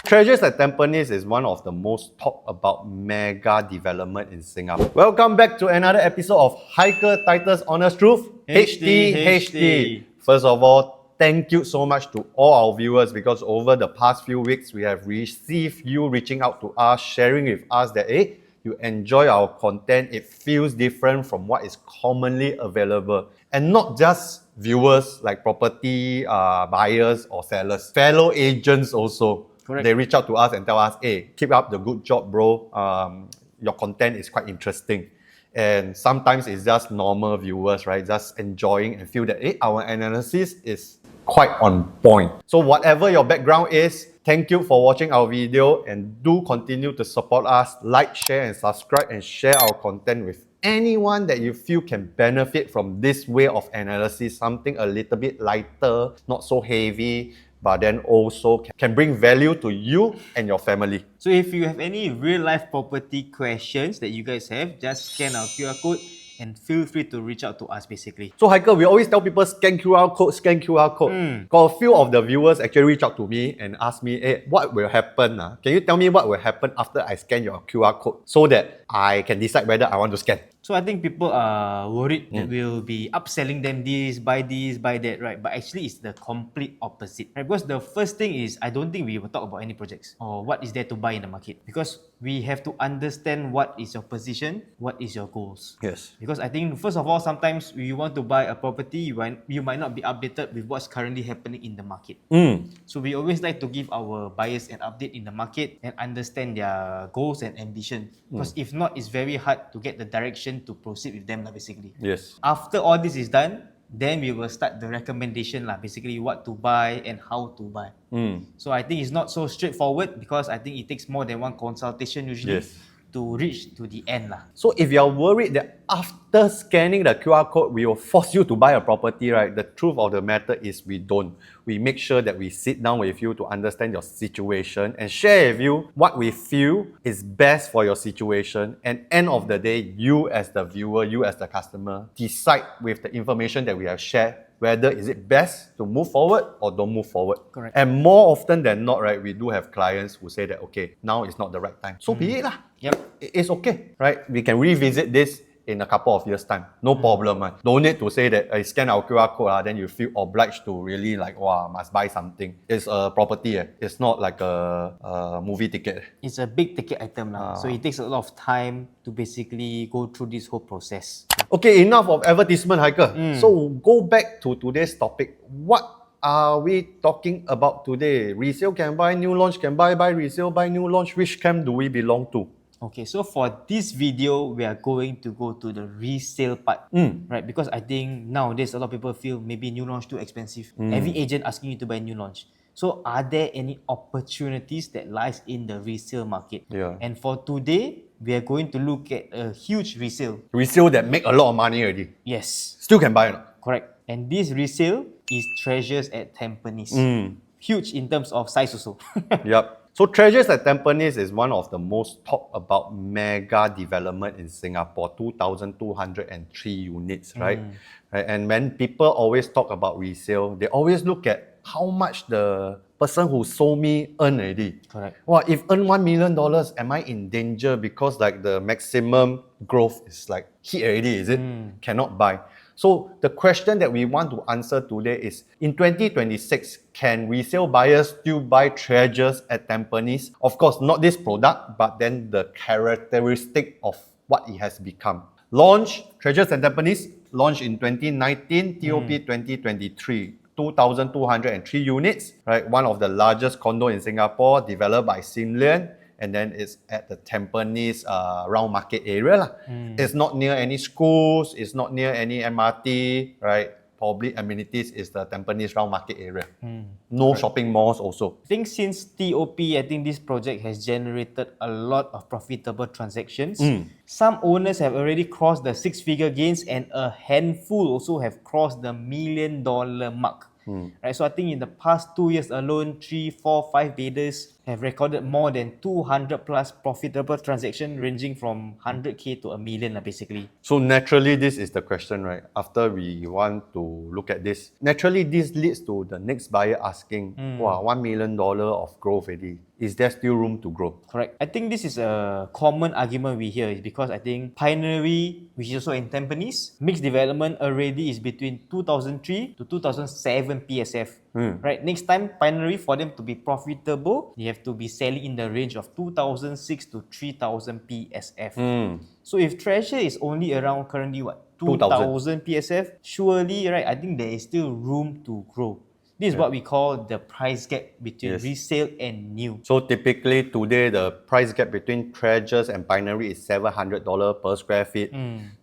Treasures at Tampines is one of the most talked about mega development in Singapore. Welcome back to another episode of Hiker Titus Honest Truth, HTHT. First of all, thank you so much to all our viewers because over the past few weeks, we have received you reaching out to us, sharing with us that you enjoy our content, it feels different from what is commonly available. And not just viewers like property buyers or sellers, fellow agents also. Correct. They reach out to us and tell us, hey, keep up the good job, bro. Your content is quite interesting. And sometimes it's just normal viewers, right? Just enjoying and feel that our analysis is quite on point. So whatever your background is, thank you for watching our video and do continue to support us. Like, share and subscribe and share our content with anyone that you feel can benefit from this way of analysis. Something a little bit lighter, not so heavy, but then also can bring value to you and your family. So if you have any real life property questions that you guys have, just scan our QR code and feel free to reach out to us basically. So Hiker, we always tell people scan QR code, scan QR code. Got a few of the viewers actually reach out to me and ask me, hey, what will happen? Can you tell me what will happen after I scan your QR code so that I can decide whether I want to scan? So I think people are worried that we'll be upselling them this, buy that, right? But actually it's the complete opposite, right? Because the first thing is, I don't think we will talk about any projects or what is there to buy in the market, because we have to understand what is your position, what is your goals. Yes. Because I think first of all, sometimes you want to buy a property, you might not be updated with what's currently happening in the market. So we always like to give our buyers an update in the market and understand their goals and ambition. Because if not, it's very hard to get the direction to proceed with them basically. Yes. After all this is done, then we will start the recommendation basically what to buy and how to buy. So I think it's not so straightforward because I think it takes more than one consultation usually. Yes. To reach to the end. So if you're worried that after scanning the QR code, we will force you to buy a property, right? The truth of the matter is we don't. We make sure that we sit down with you to understand your situation and share with you what we feel is best for your situation. And end of the day, you as the viewer, you as the customer, decide with the information that we have shared whether is it best to move forward or don't move forward. Correct. And more often than not, right, we do have clients who say that, okay, now is not the right time. So be it lah. Yep. It's okay, right? We can revisit this in a couple of years' time. No problem. Don't need to say that I scan our QR code, then you feel obliged to really like, wow, must buy something. It's a property. It's not like a movie ticket. It's a big ticket item. So it takes a lot of time to basically go through this whole process. Okay, enough of advertisement, Hiker. So go back to today's topic. What are we talking about today? Resale can buy, new launch can buy resale, buy new launch. Which camp do we belong to? Okay, so for this video, we are going to go to the resale part, right? Because I think nowadays a lot of people feel maybe new launch too expensive. Every agent asking you to buy new launch. So are there any opportunities that lies in the resale market? Yeah. And for today, we are going to look at a huge resale. Resale that make a lot of money already. Yes. Still can buy or not? Correct. And this resale is Treasures at Tampines. Huge in terms of size also. Yep. So Treasures at Tampines is one of the most talked about mega development in Singapore, 2,203 units, right? And when people always talk about resale, they always look at how much the person who sold me earn already. Correct. Well, if earn $1 million, am I in danger because like the maximum growth is like hit already, is it? Cannot buy. So the question that we want to answer today is, in 2026, can resale buyers still buy Treasures at Tampines? Of course, not this product, but then the characteristic of what it has become. Launch, Treasures at Tampines, launched in 2019, TOP 2023. 2,203 units, right? One of the largest condo in Singapore, developed by Hillion. And then it's at the Tampines round market area. It's not near any schools, it's not near any MRT, right? Probably amenities is the Tampines round market area. No shopping malls also. I think since TOP, I think this project has generated a lot of profitable transactions. Some owners have already crossed the 6-figure gains and a handful also have crossed the $1 million mark. Right, so I think in the past 2 years alone, 3, 4, 5 bidders have recorded more than 200 plus profitable transactions ranging from 100K to a million basically. So naturally, this is the question, right? After we want to look at this, naturally this leads to the next buyer asking, wow, $1 million of growth already. Is there still room to grow? Correct. I think this is a common argument we hear is because I think Pinery, which is also in Tampines, mixed development already is between 2003 to 2007 PSF. Right. Next time, Pinery, for them to be profitable, they have to be selling in the range of 2006 to 3000 PSF. So if Treasure is only around currently what 2000 PSF, surely right, I think there is still room to grow. This is what we call the price gap between resale and new. So typically today the price gap between Treasures and Pinery is $700 per square feet.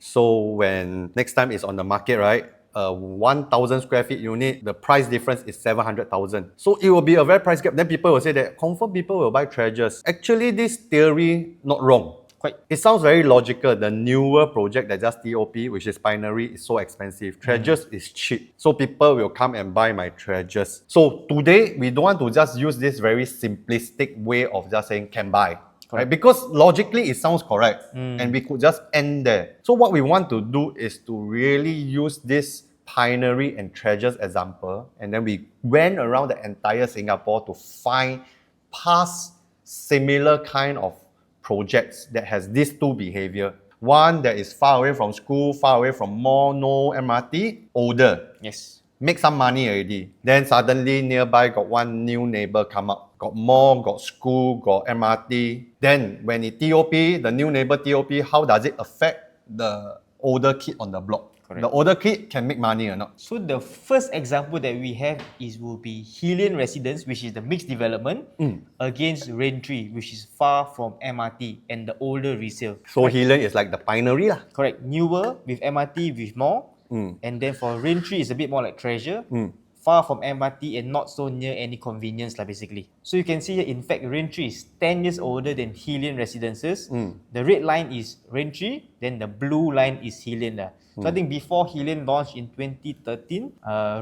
So when next time it's on the market, right? 1,000 square feet unit, the price difference is 700,000. So it will be a very price gap. Then people will say that confirm people will buy Treasures. Actually, this theory not wrong. It sounds very logical. The newer project that just TOP, which is Pinery, is so expensive. Treasures is cheap. So people will come and buy my Treasures. So today, we don't want to just use this very simplistic way of just saying can buy. Right? Because logically, it sounds correct. And we could just end there. So what we want to do is to really use this Pinery and Treasures example. And then we went around the entire Singapore to find past similar kind of projects that has these two behavior. One that is far away from school, far away from mall, no MRT, older. Yes. Make some money already. Then suddenly nearby got one new neighbor come up. Got mall, got school, got MRT. Then when it TOP, the new neighbor TOP, how does it affect the older kid on the block? Correct. The older kid can make money or not? So the first example that we have will be Hillion residence, which is the mixed development, against RainTree, which is far from MRT and the older resale. So Hillion is like the Pinery lah. Correct. Newer with MRT with more. And then for RainTree is a bit more like Treasure. Far from MRT and not so near any convenience basically. So you can see here, in fact, RainTree is 10 years older than Hillion residences. The red line is RainTree, then the blue line is Hillion. So I think before Hillion launched in 2013,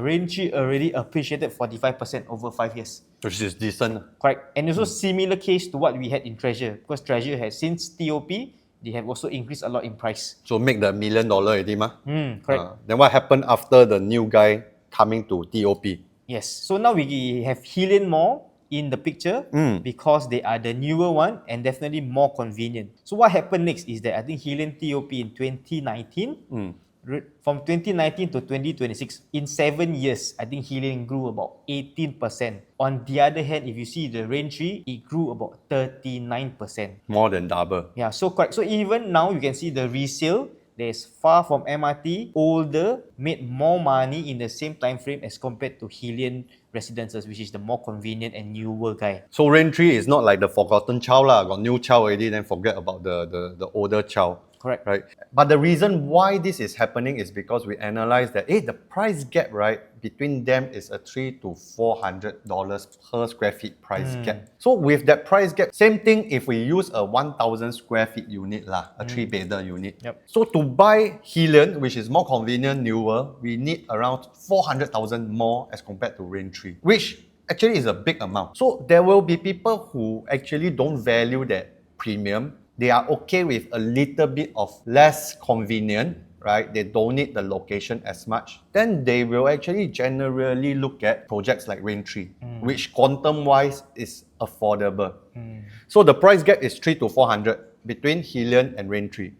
RainTree already appreciated 45% over 5 years. Which is decent. Correct. And also similar case to what we had in Treasure, because Treasure has since TOP, they have also increased a lot in price. So make the $1 million already, ma? Correct. Then what happened after the new guy coming to TOP? Yes. So now we have Hillion Mall in the picture because they are the newer one and definitely more convenient. So what happened next is that I think Hillion TOP in 2019, from 2019 to 2026, in 7 years, I think Hillion grew about 18%. On the other hand, if you see the RainTree, it grew about 39%. More than double. Yeah, so correct. So even now you can see the resale, there's far from MRT, older, made more money in the same time frame as compared to Hillion residences, which is the more convenient and newer guy. So RainTree is not like the forgotten child lah. Got new child already, then forget about the older child. Correct. Right. But the reason why this is happening is because we analyze that the price gap, right, between them is a $300 to $400 per square feet price gap. So with that price gap, same thing if we use a 1,000 square feet unit lah, a 3-bedder unit. Yep. So to buy Hillion, which is more convenient, newer, we need around 400,000 more as compared to RainTree, which actually is a big amount. So there will be people who actually don't value that premium. They are okay with a little bit of less convenient, right? They don't need the location as much. Then they will actually generally look at projects like RainTree, which quantum-wise is affordable. So the price gap is 300 to 400 between Hillion and RainTree.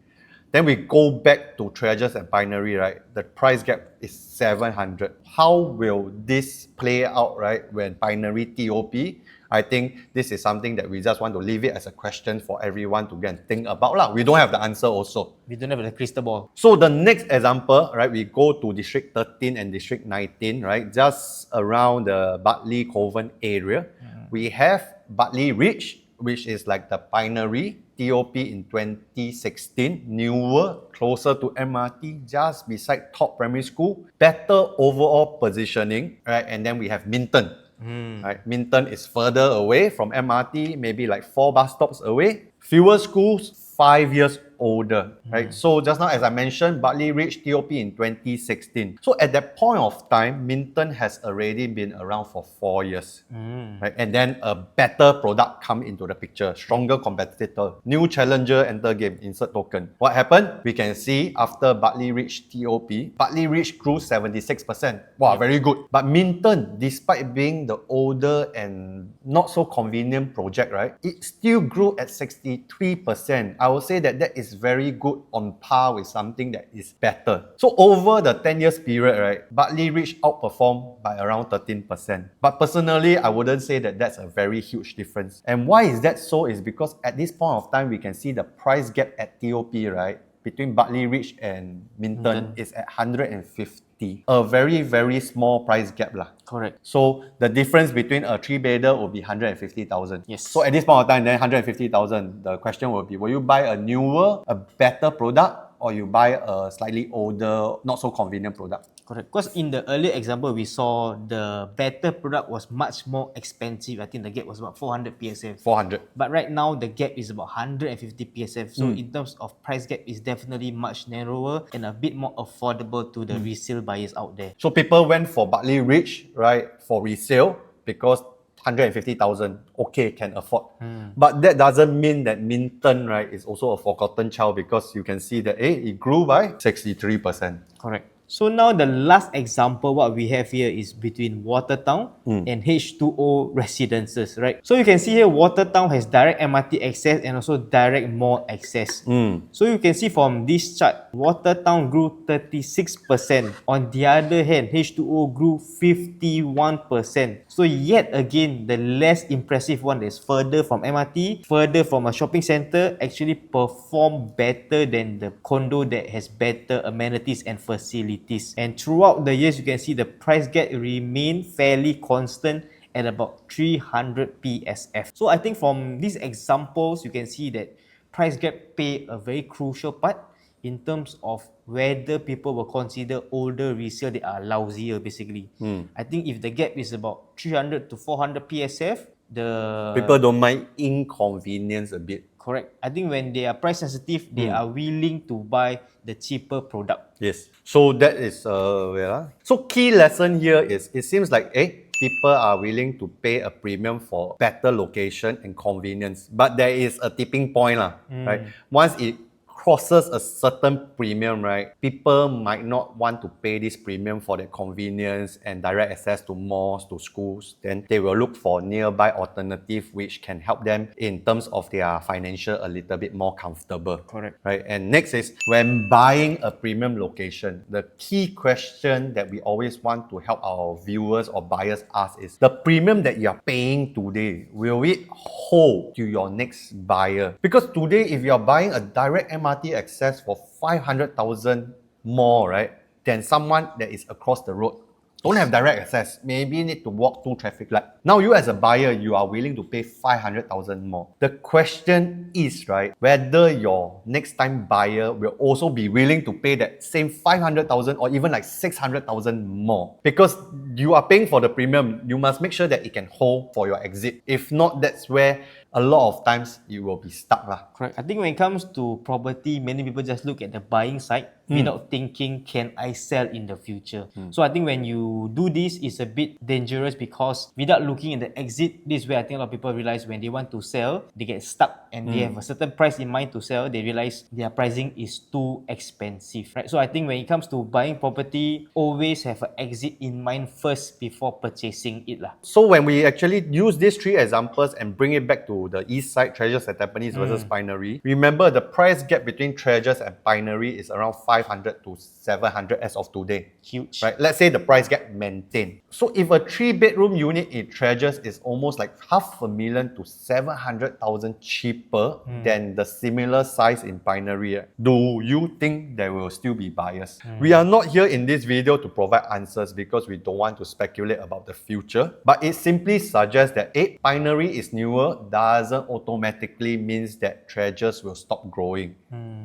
Then we go back to Treasures and Pinery, right? The price gap is 700. How will this play out, right, when Pinery TOP? I think this is something that we just want to leave it as a question for everyone to go and think about lah. We don't have the answer also. We don't have the crystal ball. So the next example, right, we go to District 13 and District 19, right, just around the Bartley Coven area. We have Bartley Ridge, which is like the Pinery TOP in 2016, newer, closer to MRT, just beside Top Primary School, better overall positioning, right? And then we have Minton. Right? Minton is further away from MRT, maybe like 4 bus stops away. Fewer schools, 5 years older, right? So just now, as I mentioned, Bartley reached TOP in 2016. So at that point of time, Minton has already been around for 4 years, right? And then a better product come into the picture, stronger competitor, new challenger enter game, insert token. What happened? We can see after Bartley reached TOP, Bartley reached grew 76%. Wow, very good. But Minton, despite being the older and not so convenient project, right? It still grew at 63%. I would say that is very good, on par with something that is better. So over the 10 years period, right, Bartley reached outperformed by around 13%. But personally, I wouldn't say that that's a very huge difference. And why is that so? Is because at this point of time, we can see the price gap at TOP, right, between Bartley Ridge and Minton is at 150. A very, very small price gap lah. Correct. So the difference between a 3-bedder will be 150,000. Yes. So at this point of time, then 150,000, the question will be, will you buy a newer, a better product, or you buy a slightly older, not so convenient product? Correct. Because in the earlier example, we saw the better product was much more expensive. I think the gap was about 400 PSF. 400. But right now, the gap is about 150 PSF. So in terms of price gap, is definitely much narrower and a bit more affordable to the resale buyers out there. So people went for Bartley Ridge, right, for resale because 150,000, okay, can afford. But that doesn't mean that Minton, right, is also a forgotten child, because you can see that it grew by 63%. Correct. So now the last example, what we have here is between Watertown and H2O residences, right? So you can see here, Watertown has direct MRT access and also direct mall access. So you can see from this chart, Watertown grew 36%. On the other hand, H2O grew 51%. So yet again, the less impressive one is further from MRT, further from a shopping center, actually perform better than the condo that has better amenities and facilities. And throughout the years, you can see the price gap remain fairly constant at about 300 PSF. So I think from these examples, you can see that price gap play a very crucial part in terms of whether people will consider older resale that are lousier, basically. I think if the gap is about 300 to 400 PSF, the people don't mind inconvenience a bit. Correct. I think when they are price sensitive, they are willing to buy the cheaper product. Yes. So that is So key lesson here is, it seems like people are willing to pay a premium for better location and convenience. But there is a tipping point, right? Once it crosses a certain premium, right, people might not want to pay this premium for their convenience and direct access to malls, to schools. Then they will look for nearby alternative which can help them in terms of their financial a little bit more comfortable. Correct. Right. And next is, when buying a premium location, the key question that we always want to help our viewers or buyers ask is, the premium that you are paying today, will it hold to your next buyer? Because today, if you are buying a direct MRT access for 500,000 more, right, than someone that is across the road, don't have direct access, maybe need to walk 2 traffic lights. Now you as a buyer, you are willing to pay 500,000 more. The question is, right, whether your next time buyer will also be willing to pay that same 500,000 or even like 600,000 more. Because you are paying for the premium, you must make sure that it can hold for your exit. If not, that's where a lot of times you will be stuck lah. Correct. I think when it comes to property, many people just look at the buying side without thinking, can I sell in the future? So I think when you do this, it's a bit dangerous, because without looking at the exit, this is where I think a lot of people realize when they want to sell, they get stuck and they have a certain price in mind to sell, they realize their pricing is too expensive, right? So I think when it comes to buying property, always have an exit in mind first before purchasing it lah. So when we actually use these 3 examples and bring it back to the east side, Treasures at Tampines versus Pinery, remember the price gap between Treasures and Pinery is around 500 to 700 as of today. Huge. Right? Let's say the price gap maintained. So if a 3-bedroom unit in Treasures is almost like $500,000 to 700,000 cheaper than the similar size in Pinery, do you think there will still be buyers? We are not here in this video to provide answers, because we don't want to speculate about the future. But it simply suggests that Pinery is newer doesn't automatically means that Treasures will stop growing.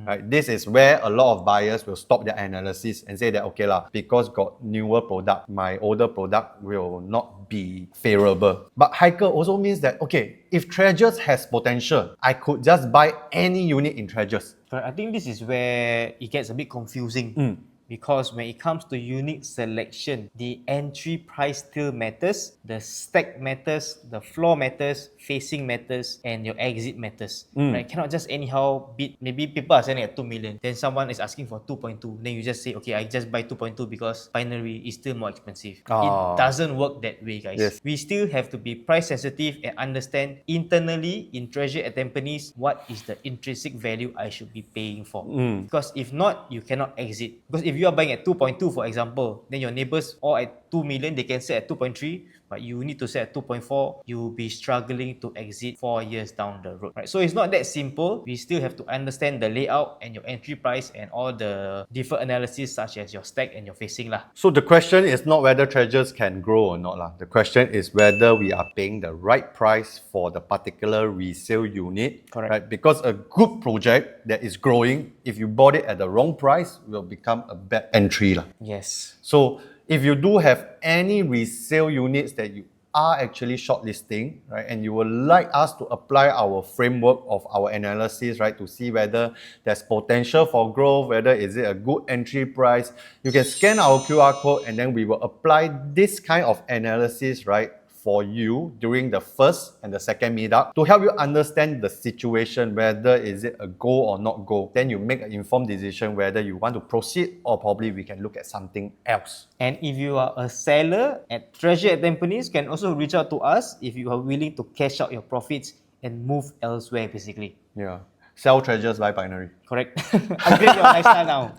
Right? This is where a lot of buyers buyers will stop their analysis and say that, okay lah, because got newer product, my older product will not be favorable. But Hiker also means that, okay, if Treasures has potential, I could just buy any unit in Treasures. But I think this is where it gets a bit confusing. Because when it comes to unit selection, the entry price still matters, the stack matters, the floor matters, facing matters, and your exit matters. Right? Cannot just anyhow bid. Maybe people are selling at 2 million, then someone is asking for 2.2. Then you just say, okay, I just buy 2.2 because Pinery is still more expensive. It doesn't work that way, guys. Yes. We still have to be price sensitive and understand internally in Treasure at Tampines what is the intrinsic value I should be paying for. Because if not, you cannot exit. Because if you are buying at 2.2, for example, then your neighbors all at 2 million, they can sell at 2.3, but you need to sell at 2.4, you'll be struggling to exit 4 years down the road. Right? So it's not that simple. We still have to understand the layout and your entry price and all the different analysis such as your stack and your facing lah. So the question is not whether Treasures can grow or not lah. The question is whether we are paying the right price for the particular resale unit. Correct. Right? Because a good project that is growing, if you bought it at the wrong price, will become a bad entry lah. Yes. So if you do have any resale units that you are actually shortlisting, right, and you would like us to apply our framework of our analysis, right, to see whether there's potential for growth, whether is it a good entry price, you can scan our QR code and then we will apply this kind of analysis, right, for you during the first and the second meetup to help you understand the situation, whether is it a go or not go. Then you make an informed decision whether you want to proceed or probably we can look at something else. And if you are a seller at Treasure at Tampines, can also reach out to us if you are willing to cash out your profits and move elsewhere, basically. Yeah. Sell Treasures, buy Pinery. Correct. Upgrade your lifestyle now.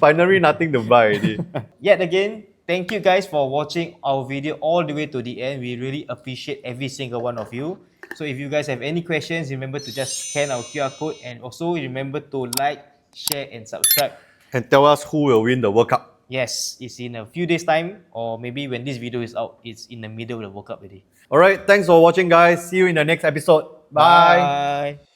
Pinery, nothing to buy already. Yet again, thank you guys for watching our video all the way to the end. We really appreciate every single one of you. So if you guys have any questions, remember to just scan our QR code and also remember to like, share and subscribe. And tell us who will win the World Cup. Yes, it's in a few days time, or maybe when this video is out, it's in the middle of the World Cup already. Alright, thanks for watching guys. See you in the next episode. Bye. Bye.